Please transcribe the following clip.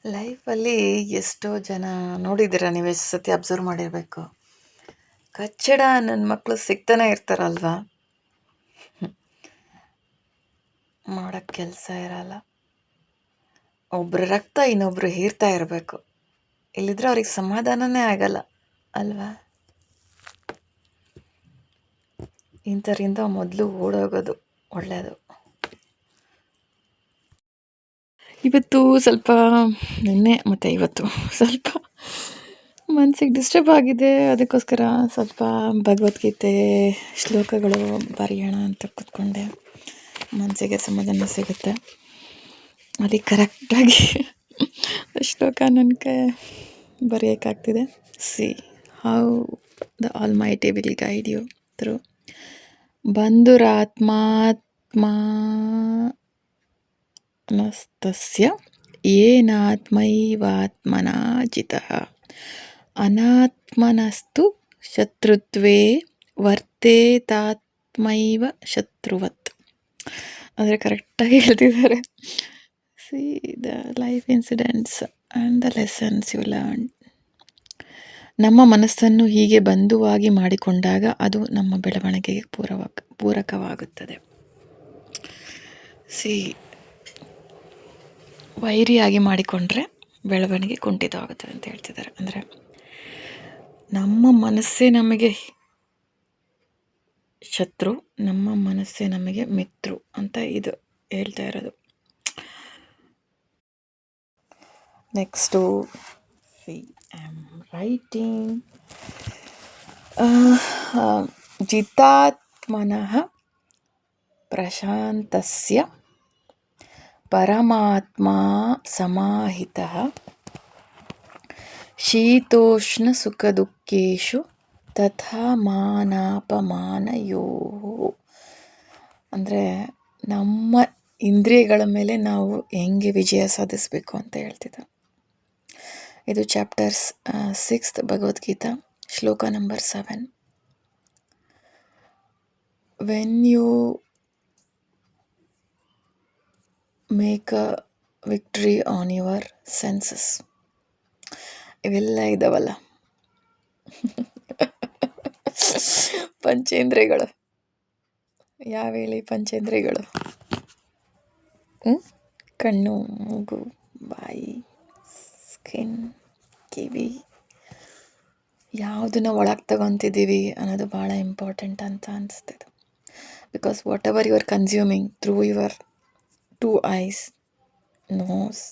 ಲೈಫಲ್ಲಿ ಎಷ್ಟೋ ಜನ ನೋಡಿದ್ದೀರಾ, ನೀವು ಎಷ್ಟು ಸತಿ ಅಬ್ಸರ್ವ್ ಮಾಡಿರಬೇಕು. ಕಚ್ಚಡ ನನ್ನ ಮಕ್ಕಳು ಸಿಗ್ತಾನೆ ಇರ್ತಾರಲ್ವಾ, ಮಾಡೋಕ್ಕೆ ಕೆಲಸ ಇರಲ್ಲ. ಒಬ್ರ ರಕ್ತ ಇನ್ನೊಬ್ರು ಹೀರ್ತಾ ಇರಬೇಕು, ಇಲ್ಲಿದ್ರೆ ಅವ್ರಿಗೆ ಸಮಾಧಾನನೇ ಆಗಲ್ಲ ಅಲ್ವಾ. ಇಂಥರಿಂದ ಮೊದಲು ಓಡೋಗೋದು ಒಳ್ಳೆಯದು. ಇವತ್ತು ಸ್ವಲ್ಪ ನಿನ್ನೆ ಮತ್ತು ಇವತ್ತು ಸ್ವಲ್ಪ ಮನಸ್ಸಿಗೆ ಡಿಸ್ಟರ್ಬ್ ಆಗಿದೆ. ಅದಕ್ಕೋಸ್ಕರ ಸ್ವಲ್ಪ ಭಗವದ್ಗೀತೆ ಶ್ಲೋಕಗಳು ಬರೆಯೋಣ ಅಂತ ಕೂತ್ಕೊಂಡೆ. ಮನಸ್ಸಿಗೆ ಸಮಾಧಾನ ಸಿಗುತ್ತೆ. ಅದಕ್ಕೆ ಕರೆಕ್ಟಾಗಿ ಶ್ಲೋಕ ನನಗೆ ಬರೆಯೋಕ್ಕಾಗ್ತಿದೆ. See how the almighty will guide you through ಬಂಧುರಾತ್ಮಾತ್ಮನಸ್ತಸ್ಯ ಯೇನಾತ್ಮೈವಾತ್ಮನಾ ಜಿತಃ ಅನಾತ್ಮನಸ್ತು ಶತ್ರುತ್ವೇ ವರ್ತೇತಾತ್ಮೈವ ಶತ್ರುವತ್. ಅಂದರೆ ಕರೆಕ್ಟಾಗಿ ಹೇಳ್ತಿದ್ದಾರೆ. See the life incidents and the lessons you learn. ನಮ್ಮ ಮನಸ್ಸನ್ನು ಹೀಗೆ ಬಂಧುವಾಗಿ ಮಾಡಿಕೊಂಡಾಗ ಅದು ನಮ್ಮ ಬೆಳವಣಿಗೆಗೆ ಪೂರಕವಾಗುತ್ತದೆ. ಸಿ ವೈರಿಯಾಗಿ ಮಾಡಿಕೊಂಡ್ರೆ ಬೆಳವಣಿಗೆ ಕುಂಠಿತವಾಗುತ್ತದೆ ಅಂತ ಹೇಳ್ತಿದ್ದಾರೆ. ಅಂದರೆ ನಮ್ಮ ಮನಸ್ಸೇ ನಮಗೆ ಶತ್ರು, ನಮ್ಮ ಮನಸ್ಸೇ ನಮಗೆ ಮಿತ್ರು ಅಂತ ಇದು ಹೇಳ್ತಾ ಇರೋದು. Next see I am writing ಜಿತಾತ್ಮನಃ ಪ್ರಶಾಂತಸ್ಯ ಪರಮಾತ್ಮ ಸಮಾಹಿತಃ ಶೀತೋಷ್ಣ ಸುಖ ದುಃಖೇಶು ತಥಾ ಮಾನಾಪಮಾನಯೋಃ. ಅಂದರೆ ನಮ್ಮ ಇಂದ್ರಿಯಗಳ ಮೇಲೆ ನಾವು ಹೆಂಗೆ ವಿಜಯ ಸಾಧಿಸಬೇಕು ಅಂತ ಹೇಳ್ತಿದ್ದ. ಇದು ಚಾಪ್ಟರ್ಸ್ 6 ಭಗವದ್ಗೀತಾ ಶ್ಲೋಕ number 7. When you make a victory on your senses. ಇವೆಲ್ಲ ಇದಾವಲ್ಲ ಪಂಚೇಂದ್ರಿಯಗಳು. ಯಾವ ಹೇಳಿ ಪಂಚೇಂದ್ರಿಯಗಳು? ಕಣ್ಣು, ಮೂಗು, ಬಾಯಿ, ಸ್ಕಿನ್, ಕಿವಿ, ಯಾವುದನ್ನ ಒಳಗೆ ತಗೊತಿದ್ದೀವಿ ಅನ್ನೋದು ಭಾಳ ಇಂಪಾರ್ಟೆಂಟ್ ಅಂತ ಅನಿಸ್ತಿದೆ. Because whatever you are consuming through your 2 eyes, nose,